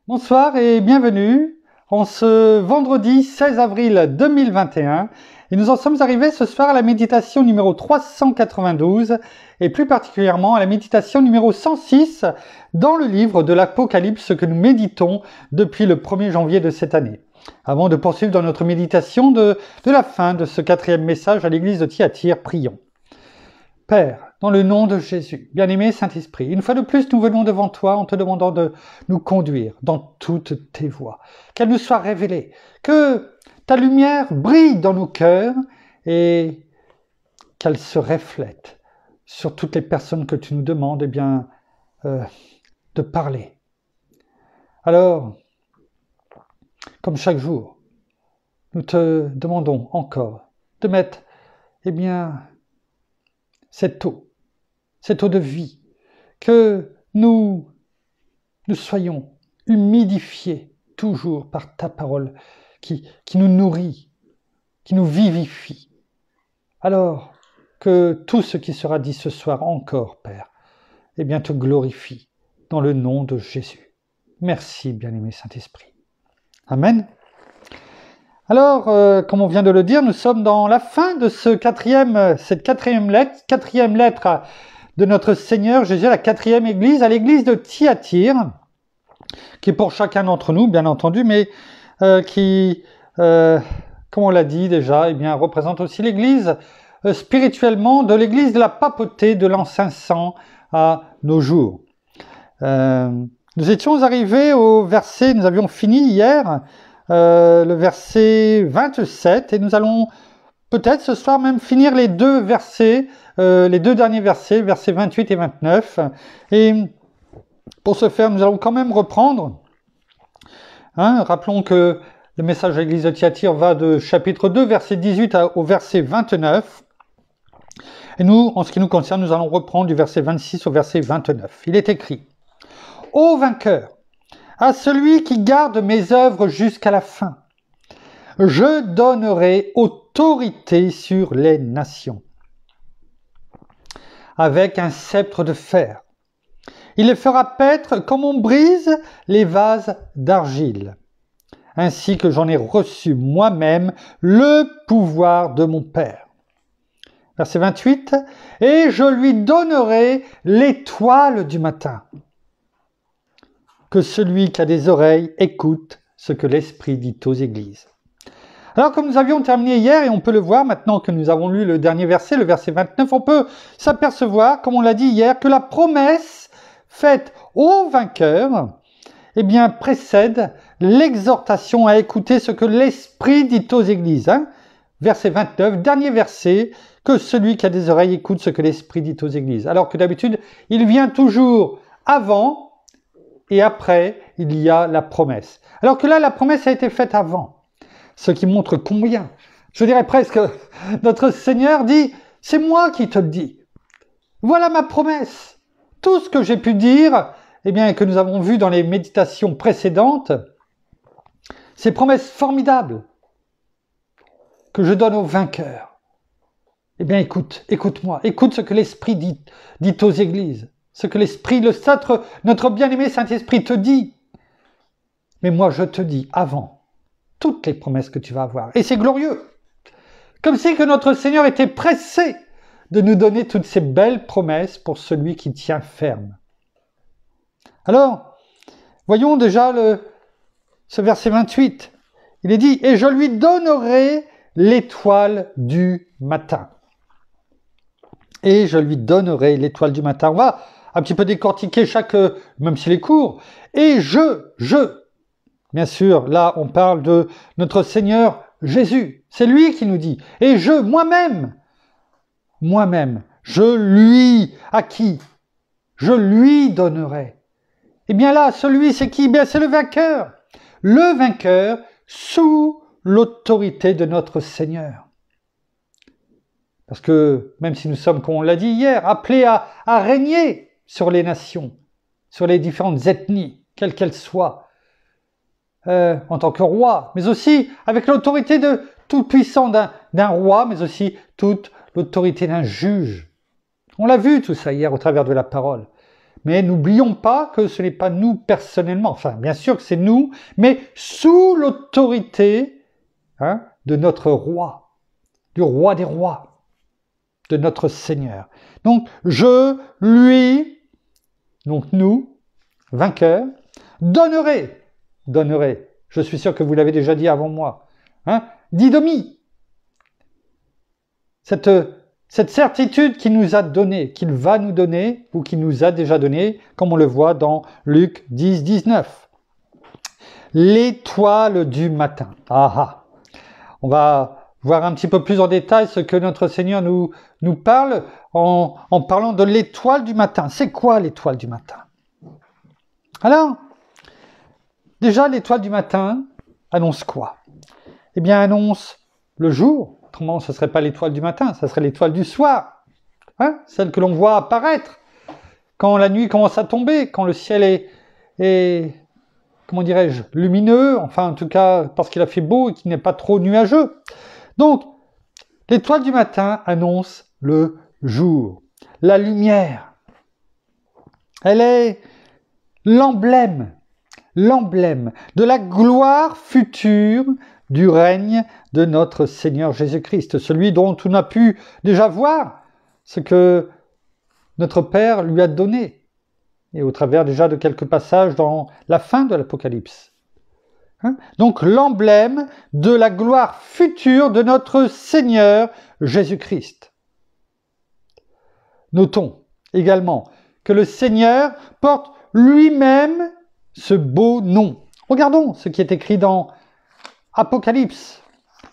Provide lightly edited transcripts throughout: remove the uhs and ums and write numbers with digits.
Bonsoir et bienvenue en ce vendredi 16 avril 2021 et nous en sommes arrivés ce soir à la méditation numéro 392 et plus particulièrement à la méditation numéro 106 dans le livre de l'Apocalypse que nous méditons depuis le 1er janvier de cette année. Avant de poursuivre dans notre méditation de la fin de ce 4e message à l'église de Thyatire, prions. Père, dans le nom de Jésus, bien-aimé Saint-Esprit, une fois de plus, nous venons devant toi en te demandant de nous conduire dans toutes tes voies, qu'elle nous soit révélée, que ta lumière brille dans nos cœurs et qu'elle se reflète sur toutes les personnes que tu nous demandes de parler. Alors, comme chaque jour, nous te demandons encore de mettre, cette eau de vie, que nous soyons humidifiés toujours par ta parole qui nous nourrit, qui nous vivifie. Alors que tout ce qui sera dit ce soir encore, Père, te glorifie dans le nom de Jésus. Merci, bien-aimé Saint-Esprit. Amen. Alors, comme on vient de le dire, nous sommes dans la fin de cette quatrième lettre de notre Seigneur Jésus à la 4e église, à l'église de Thyatire, qui est pour chacun d'entre nous, bien entendu, mais qui, comme on l'a dit déjà, représente aussi l'église spirituellement de l'église de la papauté de l'an 500 à nos jours. Nous étions arrivés au verset, nous avions fini hier, le verset 27, et nous allons peut-être ce soir même finir les deux derniers versets, versets 28 et 29. Et pour ce faire, nous allons quand même reprendre. Rappelons que le message de l'église de Thyatire va de chapitre 2, verset 18 au verset 29. Et nous, en ce qui nous concerne, nous allons reprendre du verset 26 au verset 29. Il est écrit : « Ô vainqueur, à celui qui garde mes œuvres jusqu'à la fin, je donnerai autorité sur les nations. Avec un sceptre de fer, il les fera paître comme on brise les vases d'argile, ainsi que j'en ai reçu moi-même le pouvoir de mon Père. » Verset 28, « Et je lui donnerai l'étoile du matin. Que celui qui a des oreilles écoute ce que l'Esprit dit aux églises. » Alors, comme nous avions terminé hier, et on peut le voir maintenant que nous avons lu le dernier verset, le verset 29, on peut s'apercevoir, comme on l'a dit hier, que la promesse faite au vainqueur, précède l'exhortation à écouter ce que l'Esprit dit aux églises. Verset 29, dernier verset, que celui qui a des oreilles écoute ce que l'Esprit dit aux églises. Alors que d'habitude, il vient toujours avant, et après, il y a la promesse. Alors que là, la promesse a été faite avant. Ce qui montre combien, je dirais presque, notre Seigneur dit, c'est moi qui te le dis. Voilà ma promesse. Tout ce que j'ai pu dire, et que nous avons vu dans les méditations précédentes, ces promesses formidables que je donne aux vainqueurs. Écoute-moi, écoute ce que l'Esprit dit aux églises. Ce que l'Esprit, notre bien-aimé Saint-Esprit te dit. Mais moi, je te dis avant toutes les promesses que tu vas avoir. Et c'est glorieux. Comme si que notre Seigneur était pressé de nous donner toutes ces belles promesses pour celui qui tient ferme. Alors, voyons déjà ce verset 28. Il est dit « Et je lui donnerai l'étoile du matin. » Et je lui donnerai l'étoile du matin. On va un petit peu décortiquer même s'il est court. Et bien sûr, là on parle de notre Seigneur Jésus. C'est lui qui nous dit. Et moi-même, je lui, à qui je lui donnerai. Là, celui c'est qui ? C'est le vainqueur. Le vainqueur sous l'autorité de notre Seigneur. Parce que, même si nous sommes, comme on l'a dit hier, appelés à régner sur les nations, sur les différentes ethnies, quelles qu'elles soient, en tant que roi, mais aussi avec l'autorité de tout puissant d'un roi, mais aussi toute l'autorité d'un juge. On l'a vu tout ça hier au travers de la parole. Mais n'oublions pas que ce n'est pas nous personnellement, enfin bien sûr que c'est nous, mais sous l'autorité de notre roi, du roi des rois, de notre Seigneur. Donc je lui, donc nous, vainqueurs, donnerai, je suis sûr que vous l'avez déjà dit avant moi, didomie, cette certitude qu'il nous a donnée, qu'il va nous donner, ou qu'il nous a déjà donné, comme on le voit dans Luc 10, 19. L'étoile du matin. On va voir un petit peu plus en détail ce que notre Seigneur nous parle en parlant de l'étoile du matin. C'est quoi l'étoile du matin? Alors, déjà l'étoile du matin annonce quoi? Eh bien, annonce le jour. Autrement, ce ne serait pas l'étoile du matin, ce serait l'étoile du soir. Celle que l'on voit apparaître quand la nuit commence à tomber, quand le ciel est comment dirais-je, lumineux, enfin en tout cas parce qu'il a fait beau et qu'il n'est pas trop nuageux. Donc, l'étoile du matin annonce le jour, la lumière. Elle est l'emblème de la gloire future du règne de notre Seigneur Jésus-Christ, celui dont on a pu déjà voir ce que notre Père lui a donné, et au travers déjà de quelques passages dans la fin de l'Apocalypse. Donc l'emblème de la gloire future de notre Seigneur Jésus-Christ. Notons également que le Seigneur porte lui-même ce beau nom. Regardons ce qui est écrit dans Apocalypse,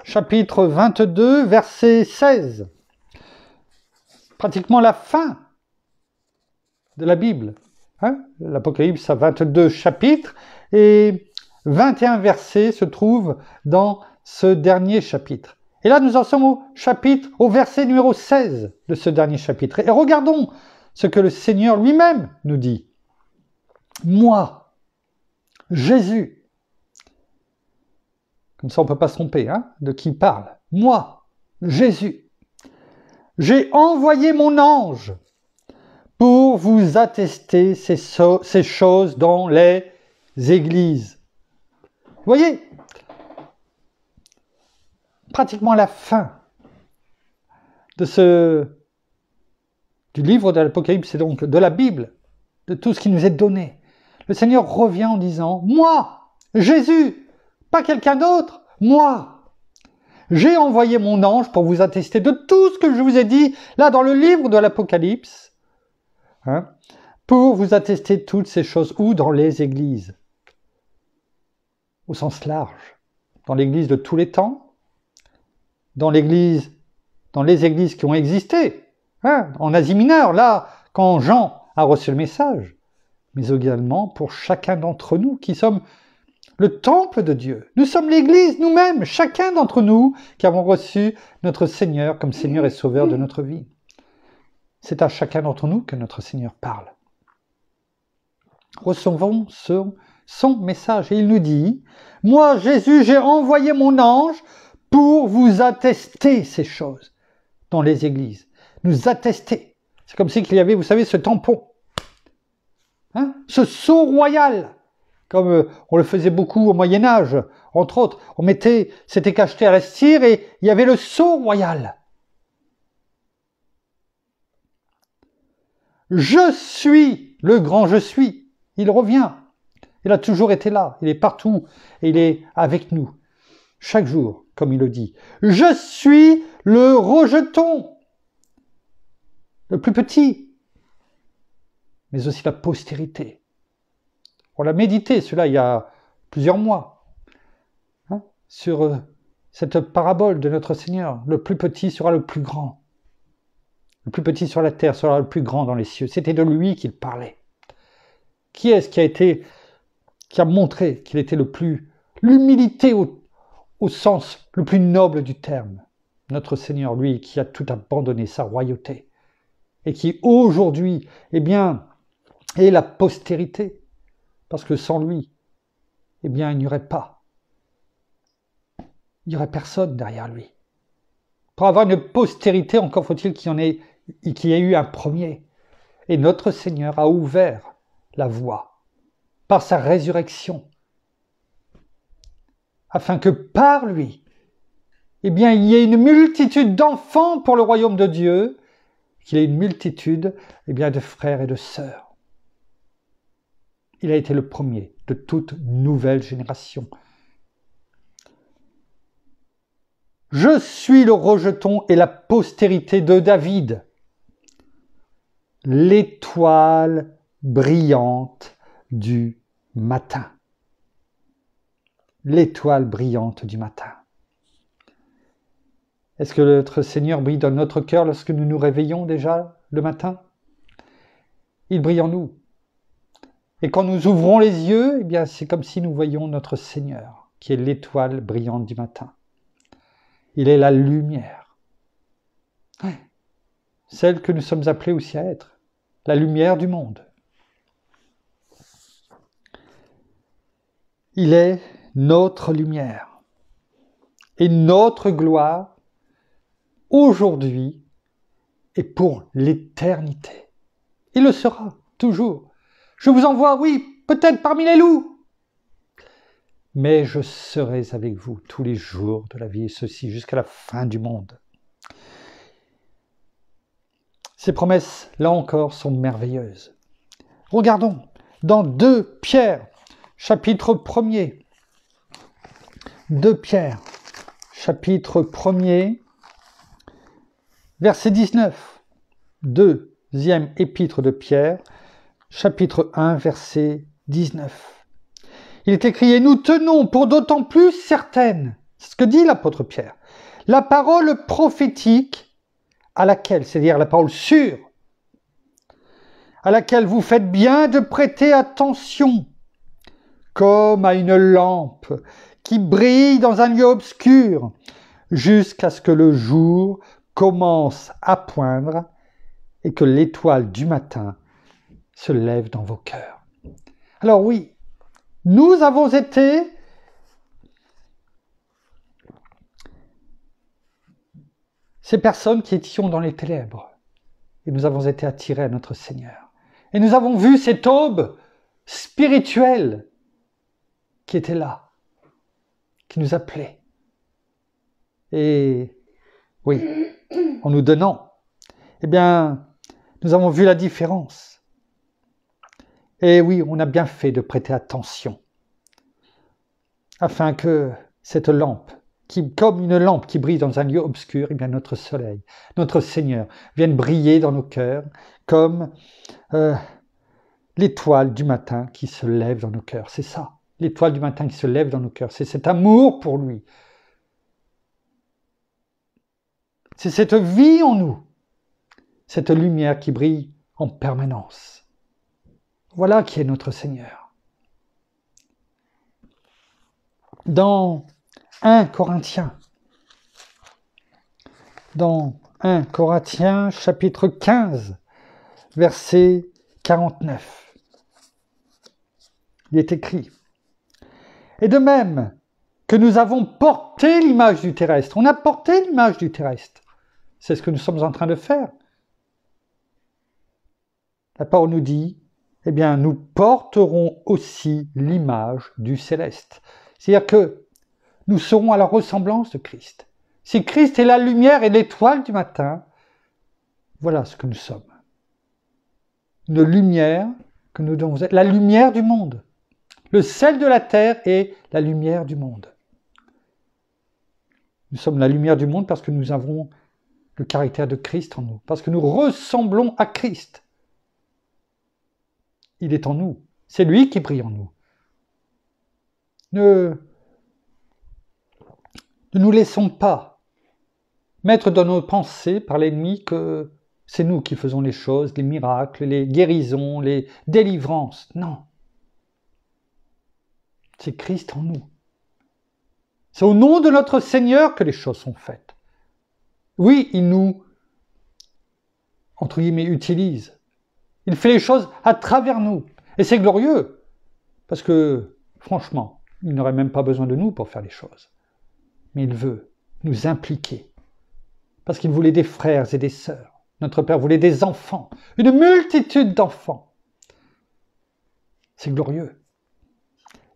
chapitre 22, verset 16. Pratiquement la fin de la Bible. L'Apocalypse a 22 chapitres et 21 versets se trouvent dans ce dernier chapitre. Et là, nous en sommes au verset numéro 16 de ce dernier chapitre. Et regardons ce que le Seigneur lui-même nous dit. Moi, Jésus, comme ça on ne peut pas se tromper de qui il parle. Moi, Jésus, j'ai envoyé mon ange pour vous attester ces choses dans les églises. Vous voyez, pratiquement la fin du livre de l'Apocalypse, et donc de la Bible, de tout ce qui nous est donné. Le Seigneur revient en disant, moi, Jésus, pas quelqu'un d'autre, moi, j'ai envoyé mon ange pour vous attester de tout ce que je vous ai dit là dans le livre de l'Apocalypse, pour vous attester toutes ces choses, ou dans les églises, au sens large, dans l'église de tous les temps, dans les églises qui ont existé, en Asie mineure, là, quand Jean a reçu le message, mais également pour chacun d'entre nous qui sommes le temple de Dieu. Nous sommes l'église nous-mêmes, chacun d'entre nous qui avons reçu notre Seigneur comme Seigneur et Sauveur de notre vie. C'est à chacun d'entre nous que notre Seigneur parle. Recevons son message. Et il nous dit, « Moi, Jésus, j'ai envoyé mon ange pour vous attester ces choses dans les églises. » Nous attester. C'est comme s'il y avait, vous savez, ce tampon. Ce sceau royal. Comme on le faisait beaucoup au Moyen-Âge, entre autres. C'était cacheté à la cire et il y avait le sceau royal. Je suis le grand je suis. Il revient. Il a toujours été là. Il est partout. Et il est avec nous. Chaque jour, comme il le dit. Je suis le rejeton. Le plus petit. Mais aussi la postérité. On l'a médité, cela il y a plusieurs mois. Sur cette parabole de notre Seigneur. Le plus petit sera le plus grand. Le plus petit sur la terre sera le plus grand dans les cieux. C'était de lui qu'il parlait. Qui est-ce qui a montré qu'il était l'humilité au sens le plus noble du terme? Notre Seigneur, lui, qui a tout abandonné, sa royauté. Et qui aujourd'hui, est la postérité. Parce que sans lui, il n'y aurait pas. Il n'y aurait personne derrière lui. Pour avoir une postérité, encore faut-il qu'il y ait eu un premier. Et notre Seigneur a ouvert la voie par sa résurrection, afin que par lui, eh bien, il y ait une multitude d'enfants pour le royaume de Dieu, qu'il y ait une multitude, eh bien, de frères et de sœurs. Il a été le premier de toute nouvelle génération. Je suis le rejeton et la postérité de David, l'étoile brillante du matin. L'étoile brillante du matin. Est-ce que notre Seigneur brille dans notre cœur lorsque nous nous réveillons déjà le matin? Il brille en nous. Et quand nous ouvrons les yeux, eh bien, c'est comme si nous voyions notre Seigneur, qui est l'étoile brillante du matin. Il est la lumière. Celle que nous sommes appelés aussi à être. La lumière du monde. Il est notre lumière. Et notre gloire, aujourd'hui et pour l'éternité. Il le sera, toujours. Je vous envoie, oui, peut-être parmi les loups. Mais je serai avec vous tous les jours de la vie, et ceci jusqu'à la fin du monde. Ces promesses, là encore, sont merveilleuses. Regardons dans 2 Pierre, chapitre 1er. 2 Pierre, chapitre 1er, verset 19. Deuxième épître de Pierre, chapitre 1, verset 19. Il est écrit « Et nous tenons pour d'autant plus certaine », c'est ce que dit l'apôtre Pierre, « la parole prophétique à laquelle, c'est-à-dire la parole sûre, à laquelle vous faites bien de prêter attention, comme à une lampe qui brille dans un lieu obscur, jusqu'à ce que le jour commence à poindre et que l'étoile du matin se lève dans vos cœurs. » Alors oui, nous avons été ces personnes qui étions dans les ténèbres et nous avons été attirés à notre Seigneur. Et nous avons vu cette aube spirituelle qui était là, qui nous appelait. Et oui, en nous donnant, eh bien, nous avons vu la différence. Et oui, on a bien fait de prêter attention, afin que cette lampe, qui, comme une lampe qui brille dans un lieu obscur, eh bien notre soleil, notre Seigneur, vienne briller dans nos cœurs, comme l'étoile du matin qui se lève dans nos cœurs. C'est ça, l'étoile du matin qui se lève dans nos cœurs. C'est cet amour pour lui. C'est cette vie en nous, cette lumière qui brille en permanence. Voilà qui est notre Seigneur. Dans 1 Corinthiens, chapitre 15, verset 49, il est écrit « Et de même que nous avons porté l'image du terrestre », on a porté l'image du terrestre, c'est ce que nous sommes en train de faire. La parole nous dit, eh bien, nous porterons aussi l'image du céleste. C'est-à-dire que nous serons à la ressemblance de Christ. Si Christ est la lumière et l'étoile du matin, voilà ce que nous sommes. Une lumière que nous devons être, la lumière du monde. Le sel de la terre est la lumière du monde. Nous sommes la lumière du monde parce que nous avons le caractère de Christ en nous, parce que nous ressemblons à Christ. Il est en nous. C'est lui qui brille en nous. Ne nous laissons pas mettre dans nos pensées par l'ennemi que c'est nous qui faisons les choses, les miracles, les guérisons, les délivrances. Non. C'est Christ en nous. C'est au nom de notre Seigneur que les choses sont faites. Oui, il nous, entre guillemets, utilise. Il fait les choses à travers nous. Et c'est glorieux. Parce que, franchement, il n'aurait même pas besoin de nous pour faire les choses. Mais il veut nous impliquer. Parce qu'il voulait des frères et des sœurs. Notre Père voulait des enfants, une multitude d'enfants. C'est glorieux.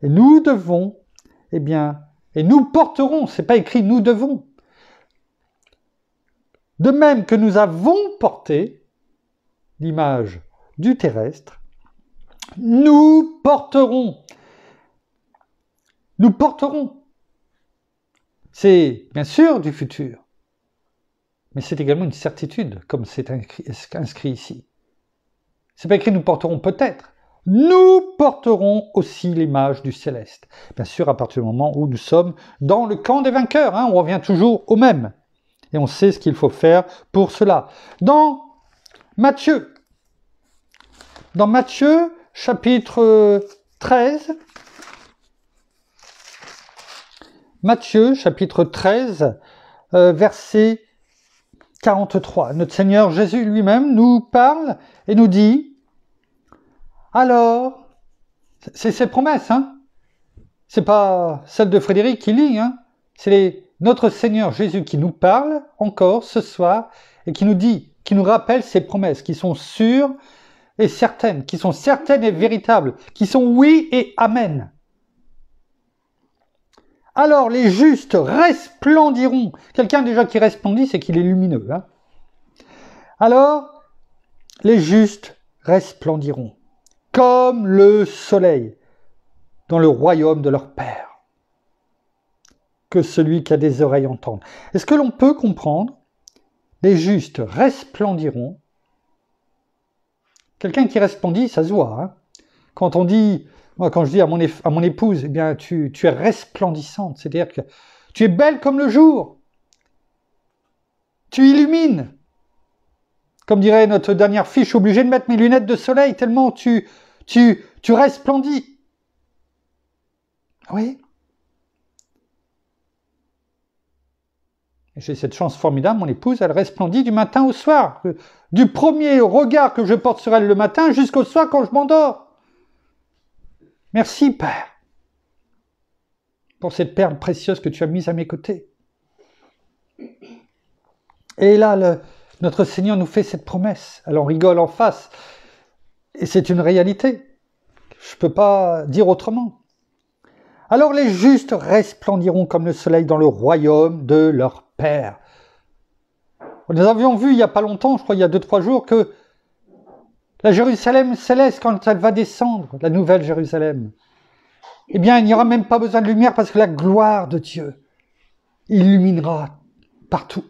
Et nous devons, et nous porterons, c'est pas écrit nous devons. De même que nous avons porté l'image du terrestre, nous porterons. Nous porterons. C'est bien sûr du futur, mais c'est également une certitude, comme c'est inscrit ici. C'est pas écrit nous porterons peut-être. Nous porterons aussi l'image du céleste. Bien sûr, à partir du moment où nous sommes dans le camp des vainqueurs, on revient toujours au même. Et on sait ce qu'il faut faire pour cela. Dans Matthieu chapitre 13, Matthieu chapitre 13, verset 43. Notre Seigneur Jésus lui-même nous parle et nous dit, alors, c'est ses promesses, c'est pas celle de Frédéric qui lit, c'est notre Seigneur Jésus qui nous parle encore ce soir et qui nous dit, qui nous rappelle ses promesses qui sont sûres et certaines, qui sont certaines et véritables, qui sont oui et amen. Alors les justes resplendiront. Quelqu'un déjà qui resplendit, c'est qu'il est lumineux. Alors les justes resplendiront comme le soleil dans le royaume de leur Père. Que celui qui a des oreilles entende. Est-ce que l'on peut comprendre? Les justes resplendiront. Quelqu'un qui resplendit, ça se voit. Quand on dit, moi quand je dis à mon épouse, tu es resplendissante, c'est-à-dire que tu es belle comme le jour. Tu illumines. Comme dirait notre dernière fille, je suis obligé de mettre mes lunettes de soleil tellement tu resplendis. Oui. J'ai cette chance formidable, mon épouse, elle resplendit du matin au soir. Du premier regard que je porte sur elle le matin jusqu'au soir quand je m'endors. Merci, Père, pour cette perle précieuse que tu as mise à mes côtés. Et là, notre Seigneur nous fait cette promesse. Elle en rigole en face. Et c'est une réalité. Je ne peux pas dire autrement. Alors les justes resplendiront comme le soleil dans le royaume de leur Père. Nous avions vu il n'y a pas longtemps, je crois il y a 2-3 jours, que la Jérusalem céleste, quand elle va descendre, la nouvelle Jérusalem, il n'y aura même pas besoin de lumière parce que la gloire de Dieu illuminera partout.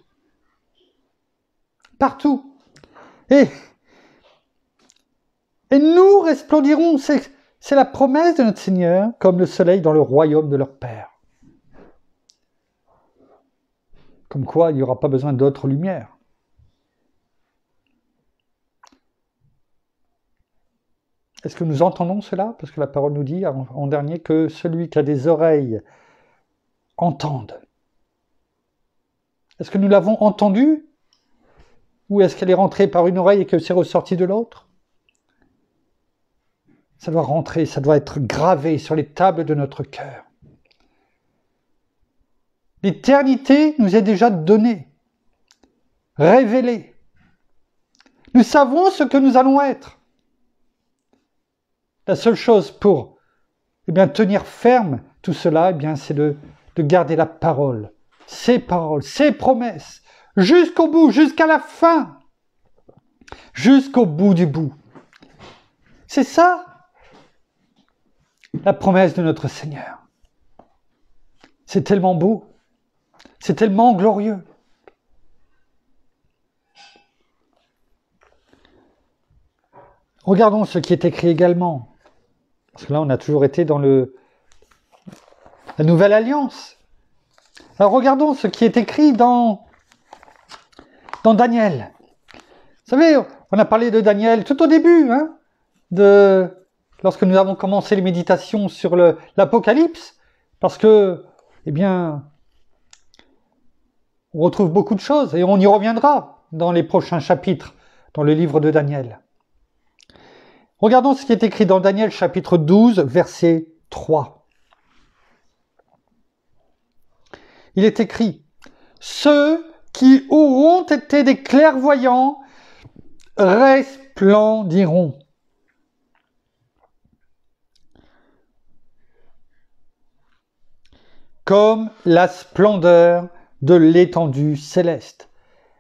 Partout. Et nous resplendirons, c'est la promesse de notre Seigneur, comme le soleil dans le royaume de leur Père. Comme quoi, il n'y aura pas besoin d'autres lumières. Est-ce que nous entendons cela? Parce que la parole nous dit en dernier que celui qui a des oreilles entende. Est-ce que nous l'avons entendue? Ou est-ce qu'elle est rentrée par une oreille et que c'est ressorti de l'autre? Ça doit rentrer, ça doit être gravé sur les tables de notre cœur. L'éternité nous est déjà donnée, révélée. Nous savons ce que nous allons être. La seule chose pour tenir ferme tout cela, c'est de garder la parole, ses paroles, ses promesses, jusqu'au bout, jusqu'à la fin, jusqu'au bout du bout. C'est ça, la promesse de notre Seigneur. C'est tellement beau, c'est tellement glorieux. Regardons ce qui est écrit également. Parce que là, on a toujours été dans la Nouvelle Alliance. Alors, regardons ce qui est écrit dans Daniel. Vous savez, on a parlé de Daniel tout au début, lorsque nous avons commencé les méditations sur l'Apocalypse, parce que, on retrouve beaucoup de choses, et on y reviendra dans les prochains chapitres, dans le livre de Daniel. Regardons ce qui est écrit dans Daniel chapitre 12, verset 3. Il est écrit « Ceux qui auront été des clairvoyants resplendiront. Comme la splendeur de l'étendue céleste.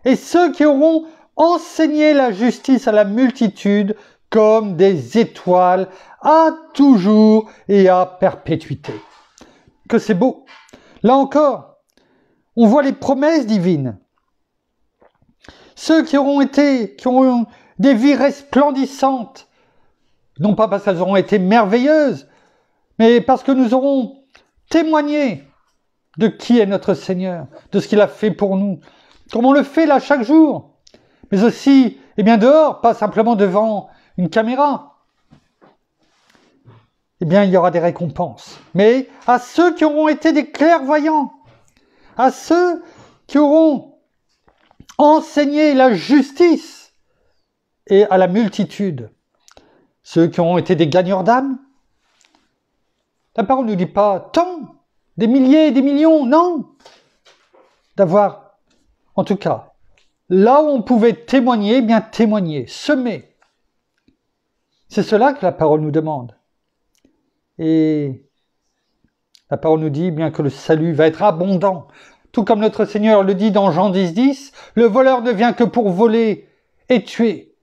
Et ceux qui auront enseigné la justice à la multitude comme des étoiles à toujours et à perpétuité. Que c'est beau. Là encore, on voit les promesses divines. Ceux qui ont des vies resplendissantes, non pas parce qu'elles auront été merveilleuses, mais parce que nous aurons témoigné de qui est notre Seigneur, de ce qu'il a fait pour nous, comme on le fait là chaque jour, mais aussi, dehors, pas simplement devant une caméra. Il y aura des récompenses. Mais à ceux qui auront été des clairvoyants, à ceux qui auront enseigné la justice et à la multitude, ceux qui auront été des gagneurs d'âme, la parole ne nous dit pas tant, des milliers, des millions, non. D'avoir, en tout cas, là où on pouvait témoigner, témoigner, semer. C'est cela que la parole nous demande. Et la parole nous dit bien que le salut va être abondant. Tout comme notre Seigneur le dit dans Jean 10, le voleur ne vient que pour voler et tuer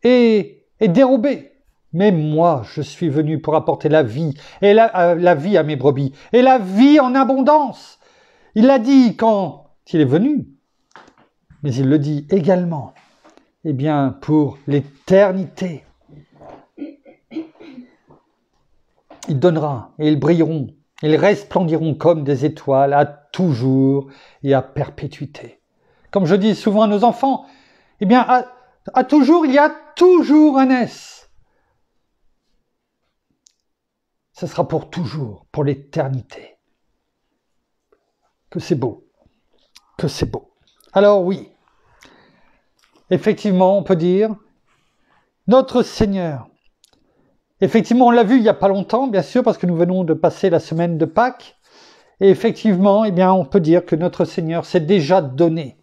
et dérober. Mais moi, je suis venu pour apporter la vie, et la vie à mes brebis, et la vie en abondance. Il l'a dit quand il est venu, mais il le dit également, pour l'éternité. Il donnera, et ils brilleront, ils resplendiront comme des étoiles à toujours et à perpétuité. Comme je dis souvent à nos enfants, à toujours, il y a toujours un S. Ce sera pour toujours, pour l'éternité. Que c'est beau, que c'est beau. Alors oui, effectivement, on peut dire, notre Seigneur, effectivement, on l'a vu il n'y a pas longtemps, bien sûr, parce que nous venons de passer la semaine de Pâques, et effectivement, on peut dire que notre Seigneur s'est déjà donné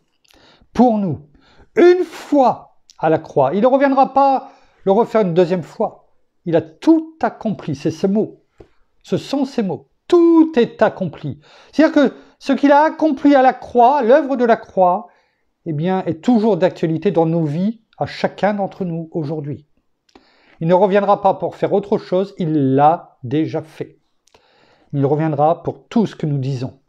pour nous, une fois à la croix. Il ne reviendra pas le refaire une deuxième fois. Il a tout accompli, c'est ce mot. Ce sont ces mots. Tout est accompli. C'est-à-dire que ce qu'il a accompli à la croix, l'œuvre de la croix, est toujours d'actualité dans nos vies, à chacun d'entre nous aujourd'hui. Il ne reviendra pas pour faire autre chose, il l'a déjà fait. Il reviendra pour tout ce que nous disons,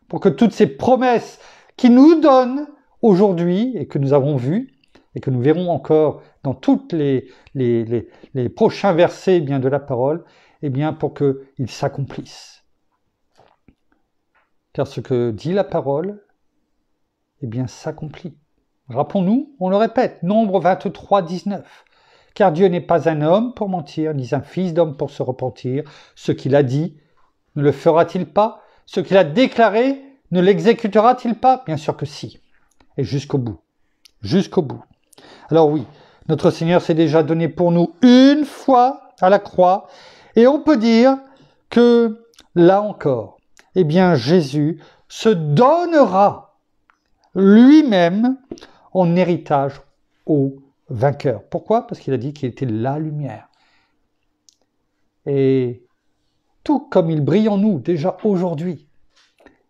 pour que toutes ces promesses qu'il nous donne aujourd'hui, et que nous avons vues, et que nous verrons encore dans toutes les prochains versets de la parole, pour qu'ils s'accomplissent. Car ce que dit la parole, s'accomplit. Rappelons-nous, on le répète, Nombre 23, 19. Car Dieu n'est pas un homme pour mentir, ni un fils d'homme pour se repentir. Ce qu'il a dit, ne le fera-t-il pas? Ce qu'il a déclaré, ne l'exécutera-t-il pas? Bien sûr que si. Et jusqu'au bout. Jusqu'au bout. Alors oui, notre Seigneur s'est déjà donné pour nous une fois à la croix. Et on peut dire que, là encore, Jésus se donnera lui-même en héritage aux vainqueurs. Pourquoi? Parce qu'il a dit qu'il était la lumière. Et tout comme il brille en nous déjà aujourd'hui,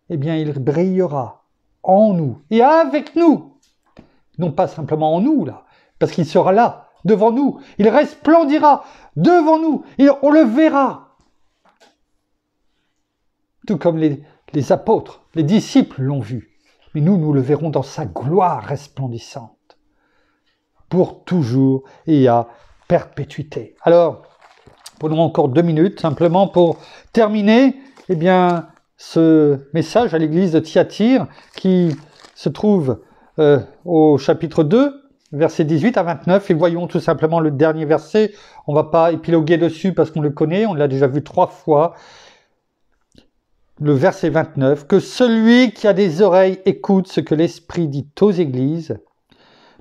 il brillera en nous et avec nous. Non pas simplement en nous, là, parce qu'il sera là, devant nous. Il resplendira devant nous et on le verra. Tout comme les apôtres, les disciples l'ont vu. Mais nous le verrons dans sa gloire resplendissante. Pour toujours et à perpétuité. Alors, prenons encore 2 minutes, simplement pour terminer, ce message à l'église de Thyatire, qui se trouve au chapitre 2, versets 18 à 29, et voyons tout simplement le dernier verset. On ne va pas épiloguer dessus parce qu'on le connaît, on l'a déjà vu 3 fois. Le verset 29, que celui qui a des oreilles écoute ce que l'Esprit dit aux églises.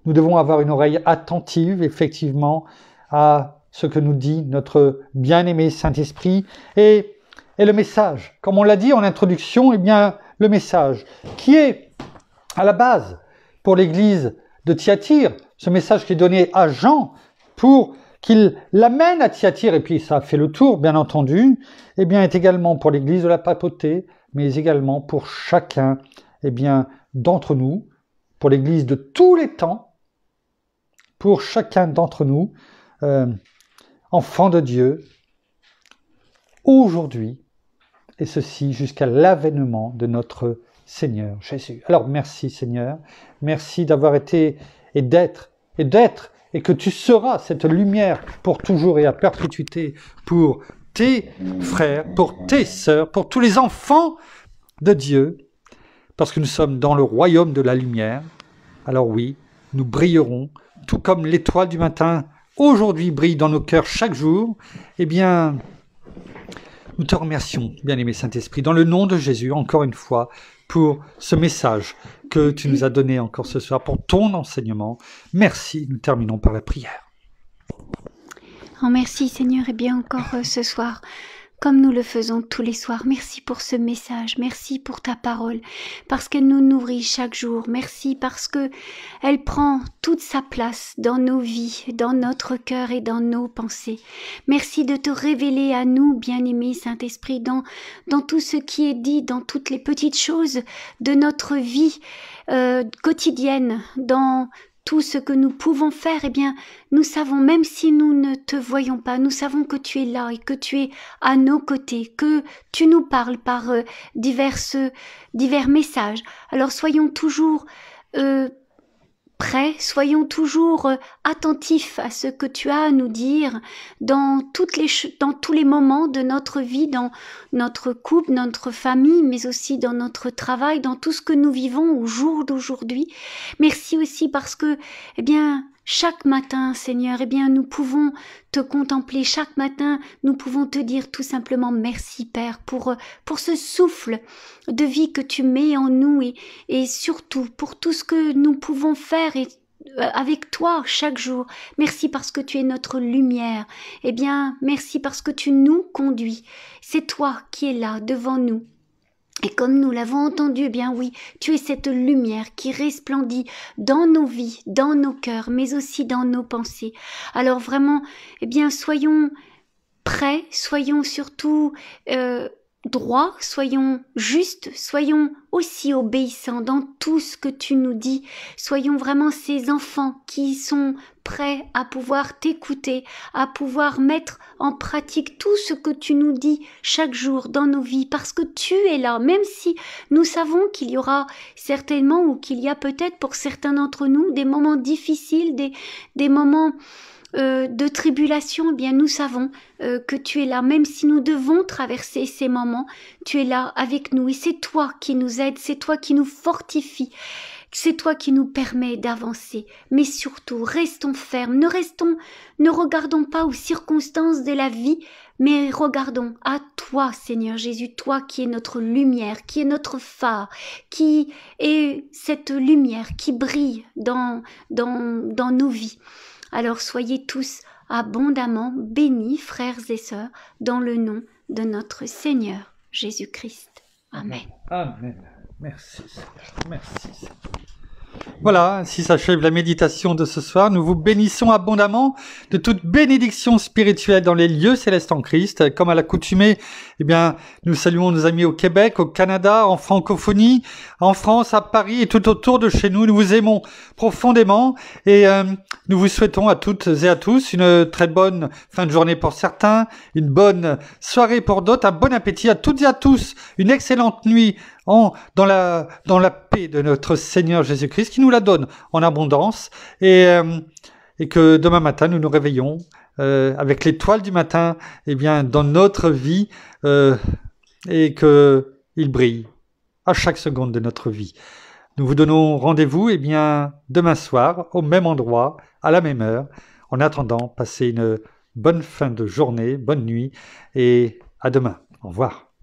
Nous devons avoir une oreille attentive, effectivement, à ce que nous dit notre bien-aimé Saint-Esprit. Et le message, comme on l'a dit en introduction, le message qui est à la base pour l'église de Thyatire, ce message qui est donné à Jean pour qu'il l'amène à Thyatire, et puis ça a fait le tour, bien entendu, eh bien, est également pour l'Église de la papauté, mais également pour chacun, eh bien, d'entre nous, pour l'Église de tous les temps, pour chacun d'entre nous, enfants de Dieu, aujourd'hui, et ceci jusqu'à l'avènement de notre Seigneur Jésus. Alors merci Seigneur, merci d'avoir été et d'être, et que tu seras cette lumière pour toujours et à perpétuité pour tes frères, pour tes sœurs, pour tous les enfants de Dieu, parce que nous sommes dans le royaume de la lumière. Alors oui, nous brillerons, tout comme l'étoile du matin aujourd'hui brille dans nos cœurs chaque jour. Eh bien, nous te remercions, bien-aimé Saint-Esprit, dans le nom de Jésus, encore une fois, pour ce message que tu nous as donné encore ce soir, pour ton enseignement. Merci, nous terminons par la prière. Oh, merci Seigneur, et bien encore ce soir, comme nous le faisons tous les soirs. Merci pour ce message, merci pour ta parole, parce qu'elle nous nourrit chaque jour. Merci parce que elle prend toute sa place dans nos vies, dans notre cœur et dans nos pensées. Merci de te révéler à nous, bien-aimé Saint-Esprit, dans tout ce qui est dit, dans toutes les petites choses de notre vie quotidienne, dans tout ce que nous pouvons faire. Eh bien, nous savons, même si nous ne te voyons pas, nous savons que tu es là et que tu es à nos côtés, que tu nous parles par divers messages. Alors soyons toujours prêts, soyons toujours attentifs à ce que tu as à nous dire dans tous les moments de notre vie, dans notre couple, notre famille, mais aussi dans notre travail, dans tout ce que nous vivons au jour d'aujourd'hui. Merci aussi parce que, eh bien, chaque matin, Seigneur, eh bien, nous pouvons te contempler. Chaque matin, nous pouvons te dire tout simplement merci, Père, pour ce souffle de vie que tu mets en nous et surtout pour tout ce que nous pouvons faire avec toi chaque jour. Merci parce que tu es notre lumière. Eh bien, merci parce que tu nous conduis. C'est toi qui es là devant nous. Et comme nous l'avons entendu, eh bien oui, tu es cette lumière qui resplendit dans nos vies, dans nos cœurs, mais aussi dans nos pensées. Alors vraiment, eh bien, soyons prêts, soyons surtout droits, soyons justes, soyons aussi obéissants dans tout ce que tu nous dis. Soyons vraiment ces enfants qui sont prêts à pouvoir t'écouter, à pouvoir mettre en pratique tout ce que tu nous dis chaque jour dans nos vies, parce que tu es là, même si nous savons qu'il y aura certainement ou qu'il y a peut-être pour certains d'entre nous des moments difficiles, des moments de tribulation. Eh bien nous savons que tu es là, même si nous devons traverser ces moments, tu es là avec nous et c'est toi qui nous aides, c'est toi qui nous fortifie, c'est toi qui nous permet d'avancer. Mais surtout, restons fermes, ne regardons pas aux circonstances de la vie, mais regardons à toi, Seigneur Jésus, toi qui es notre lumière, qui est notre phare, qui est cette lumière qui brille dans nos vies. Alors soyez tous abondamment bénis, frères et sœurs, dans le nom de notre Seigneur Jésus-Christ. Amen. Amen. Merci Seigneur. Merci Seigneur. Voilà, ainsi s'achève la méditation de ce soir. Nous vous bénissons abondamment de toute bénédiction spirituelle dans les lieux célestes en Christ. Comme à l'accoutumée, eh bien, nous saluons nos amis au Québec, au Canada, en francophonie, en France, à Paris et tout autour de chez nous. Nous vous aimons profondément et nous vous souhaitons à toutes et à tous une très bonne fin de journée pour certains, une bonne soirée pour d'autres, un bon appétit à toutes et à tous, une excellente nuit dans la paix de notre Seigneur Jésus-Christ qui nous la donne en abondance et que demain matin nous nous réveillons avec l'étoile du matin dans notre vie et que il brille à chaque seconde de notre vie. Nous vous donnons rendez-vous demain soir au même endroit à la même heure. En attendant, passez une bonne fin de journée, bonne nuit et à demain. Au revoir.